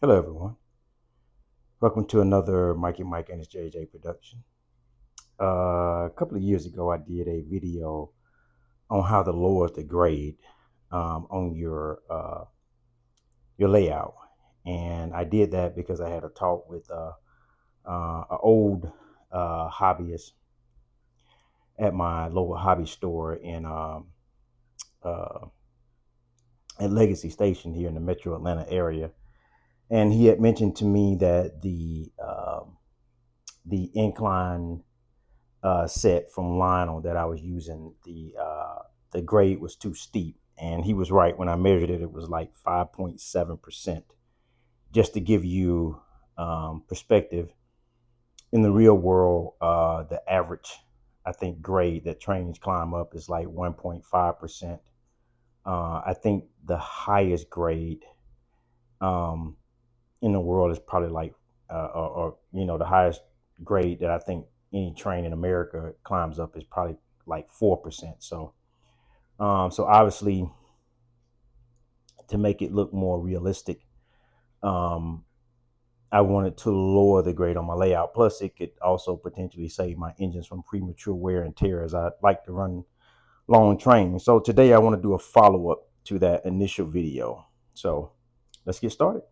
Hello, everyone. Welcome to another Mikey Mike and his JJ production. A couple of years ago, I did a video on how to lower the grade on your layout, and I did that because I had a talk with an old hobbyist at my local hobby store uh, at Legacy Station here in the Metro Atlanta area, and he had mentioned to me that the incline set from Lionel that I was using, the grade was too steep, and he was right. When I measured it, it was like 5.7%. Just to give you perspective, in the real world, the average, I think, grade that trains climb up is like 1.5%. I think the highest grade um, in the world is probably like, the highest grade that I think any train in America climbs up is probably like 4%. So obviously, to make it look more realistic, um, I wanted to lower the grade on my layout. Plus, it could also potentially save my engines from premature wear and tear, as I like to run long trains. So today, I want to do a follow up to that initial video. So let's get started.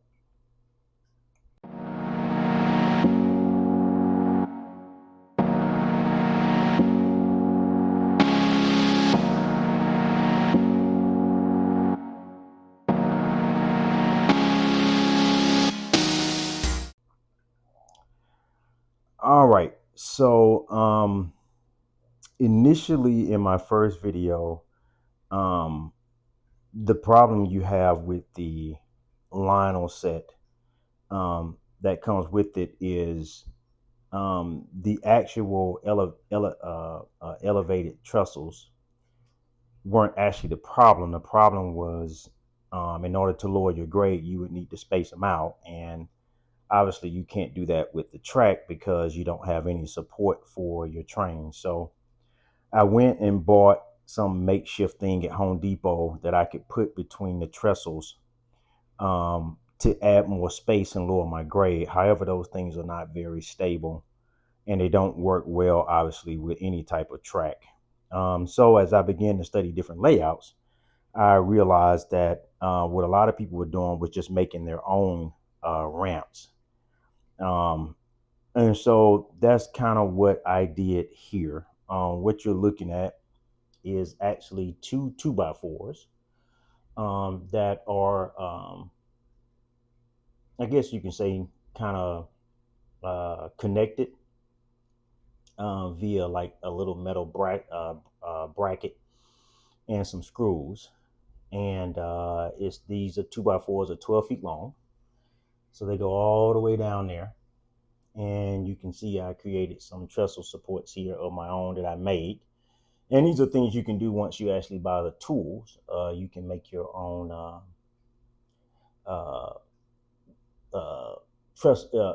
All right. So initially in my first video, um, the problem you have with the Lionel set that comes with it is the actual elevated trestles weren't actually the problem. The problem was, in order to lower your grade, you would need to space them out, and obviously you can't do that with the track because you don't have any support for your train. So I went and bought some makeshift thing at Home Depot that I could put between the trestles to add more space and lower my grade. However, those things are not very stable and they don't work well, obviously, with any type of track. So as I began to study different layouts, I realized that what a lot of people were doing was just making their own ramps. Um, and so that's kind of what I did here. What you're looking at is actually two by fours that are, I guess you can say, kind of connected via like a little metal bracket and some screws. And it's these are two by fours are 12 feet long, so they go all the way down there. And you can see I created some trestle supports here of my own that I made. And these are things you can do once you actually buy the tools. You can make your own uh, uh,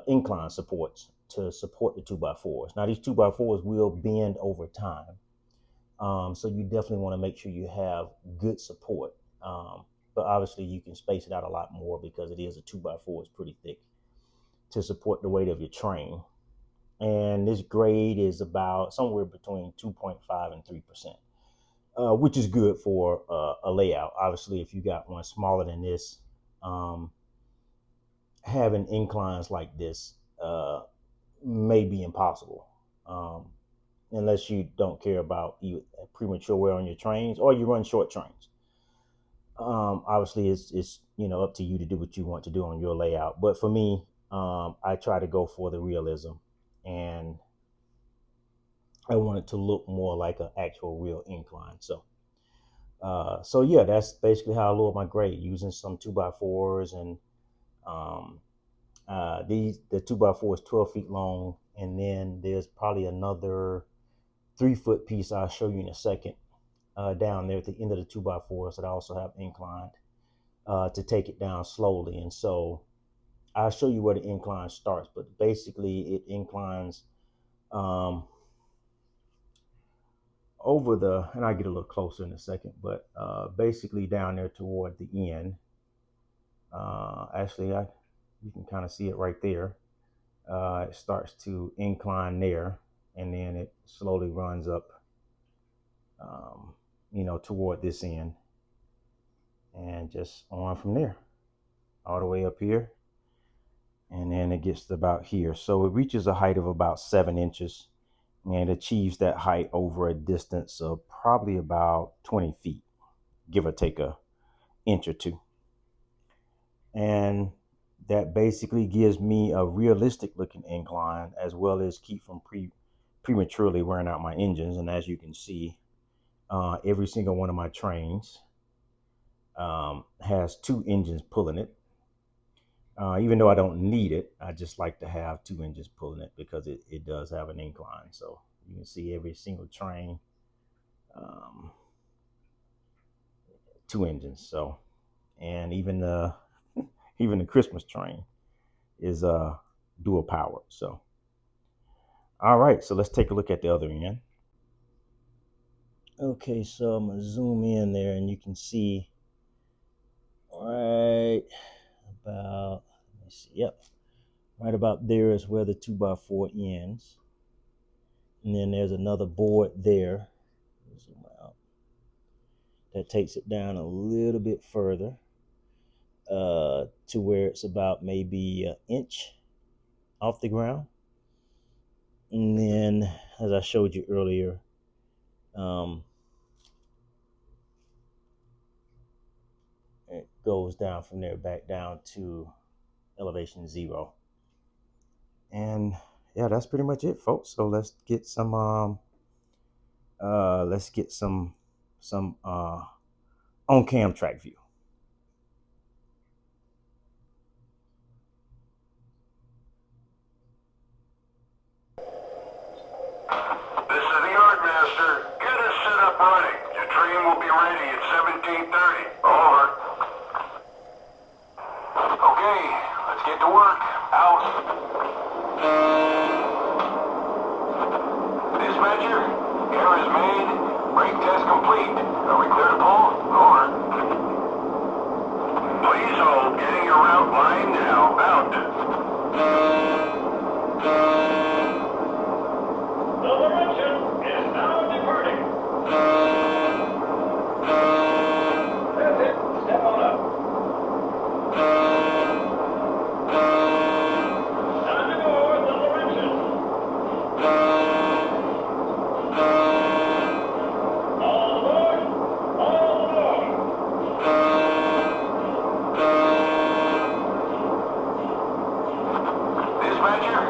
incline supports to support the two by fours. Now, these two by fours will bend over time. So you definitely want to make sure you have good support. But obviously, you can space it out a lot more because it is a two by four. It's pretty thick to support the weight of your train. And this grade is about somewhere between 2.5 and 3%, which is good for a layout. Obviously, if you got one smaller than this, um, having inclines like this may be impossible. Um, Unless you don't care about premature wear on your trains or you run short trains. Obviously, it's up to you to do what you want to do on your layout. But for me, I try to go for the realism, and I want it to look more like an actual real incline. So yeah, that's basically how I lower my grade using some two by fours and um, the two by four is 12 feet long, and then there's probably another 3 foot piece I'll show you in a second down there at the end of the two by fours that I also have inclined to take it down slowly. And so I'll show you where the incline starts, but basically it inclines um, over and I'll get a little closer in a second, but basically down there toward the end. Actually, You can kind of see it right there. It starts to incline there, and then it slowly runs up, toward this end, and just on from there, all the way up here, and then it gets to about here. So it reaches a height of about 7 inches, and achieves that height over a distance of probably about 20 feet, give or take a inch or two. And that basically gives me a realistic looking incline, as well as keep from prematurely wearing out my engines. And as you can see, every single one of my trains has 2 engines pulling it. Even though I don't need it, I just like to have 2 engines pulling it because it does have an incline. So you can see every single train, 2 engines. So, and even the Christmas train is dual powered. So, all right, so let's take a look at the other end. Okay, so I'm gonna zoom in there, and you can see right about, let me see, yep, right about there is where the 2x4 ends, and then there's another board there. Zoom out. That takes it down a little bit further, to where it's about maybe an inch off the ground. And then, as I showed you earlier, it goes down from there back down to elevation 0. And yeah, that's pretty much it, folks. So let's get some on cam track view. This is the Yardmaster. Get us set up running. Your train will be ready at 17:30. Over. Okay, let's get to work. Out. Dispatcher, air is made. Brake test complete. Are we clear to pull? Over. Please hold. Getting your route line now. Out. The Laurentian is now departing. That's it. Step on up. Time to board the Laurentian. All aboard. All aboard. Dispatcher,